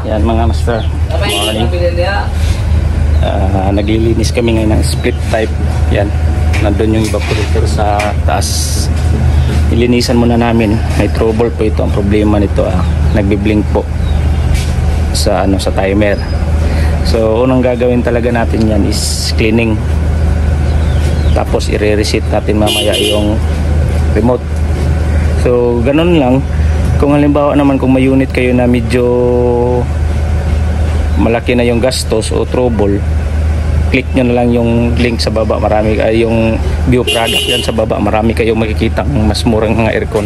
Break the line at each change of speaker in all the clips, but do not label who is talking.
Yan mga master. Morning. Naglilinis kami ngayon ng split type. Yan. Nandun yung evaporator sa taas. Ilinisan muna namin. May trouble po ito. Ang problema nito nagbi-blink po sa sa timer. So unang gagawin talaga natin yan is cleaning. Tapos i-reset natin mamaya yung remote. So ganun lang. Kung halimbawa naman kung may unit kayo na medyo malaki na yung gastos o trouble, click nyo na lang yung link sa baba. Marami yung view product yan sa baba. Marami kayong makikita ng mas murang mga aircon.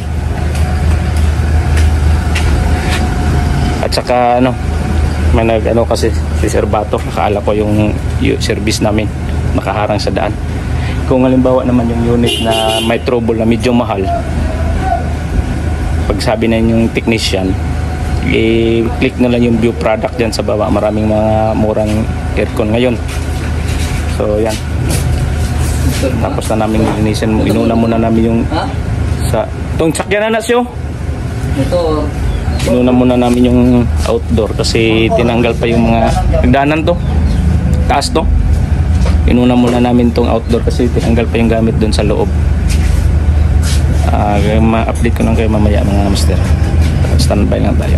At saka may kasi si Sir Bato, nakaala ko yung service namin, nakaharang sa daan. Kung halimbawa naman yung unit na may trouble na medyo mahal, pag sabi na yung technician, i-click na lang yung view product dyan sa baba. Maraming mga murang aircon ngayon. So yan. Tapos na namin linisin. Inuna muna namin yung sa itong sakyan na siyo. Inuna muna namin yung outdoor kasi tinanggal pa yung mga nagdanan to. Taas to. Inuna muna namin tong outdoor kasi tinanggal pa yung gamit doon sa loob. Ma-update ko lang kayo mamaya mga master. Standby lang tayo.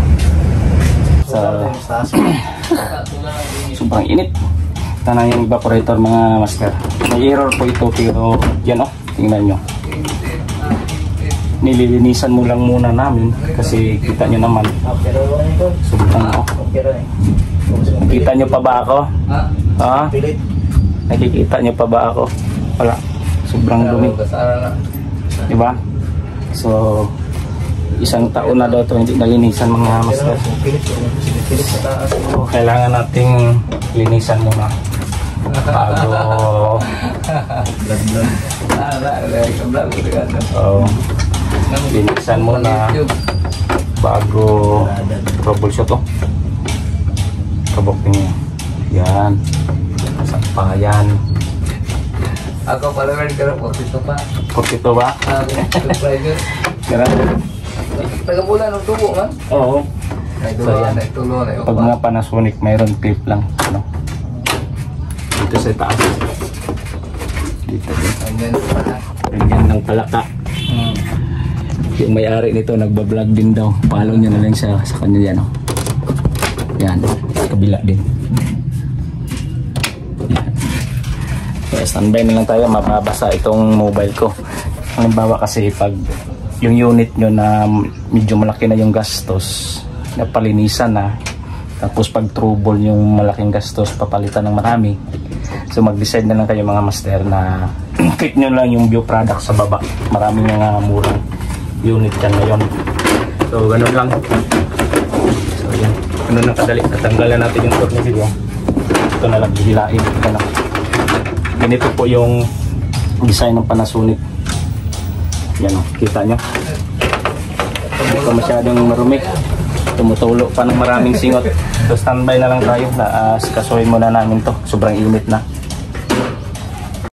Sobrang init. Tanang yung evaporator mga master. May error po ito pero yan tingnan nyo. Nililinisan mo lang muna namin kasi kita nyo naman. Sobrang nakikita nyo pa ba ako? Nakikita nyo pa ba ako? Wala. Sobrang dumi. Diba? So isang taon na daw ito hindi nalinisan mga master. So kailangan nating linisan muna bago linisan muna bago troubleshoot kabukting yan pa yan. Ako pala rin ka 42 pa. 42 ba? Taga-bulan ng tubo man? Oo. So yan, pag mga Panasonic mayroon clip lang dito sa taas. Dito din. Ganyan ng palaka. Yung may-ari nito nagbablog din daw. Follow nyo na lang sa kanya yan. Yan, kabila din. Yan. Standby na lang tayo, mababasa itong mobile ko. Halimbawa kasi pag yung unit nyo na medyo malaki na yung gastos, napalinisan na, tapos pag trouble yung malaking gastos, papalitan ng marami. So mag-decide na lang kayo mga master na click nyo lang yung view product sa baba. Maraming mga murang unit yan ngayon. So ganun lang. So yan, ganun lang kadali. Natanggalan natin yung tornilyo. Ito na lang hihilain. Ganito po yung design ng Panasonic. Yan kita nyo. Hindi ko masyadong marumi. Tumutulo pa ng maraming singot. So standby na lang tayo. Kasuhin muna namin to. Sobrang init na.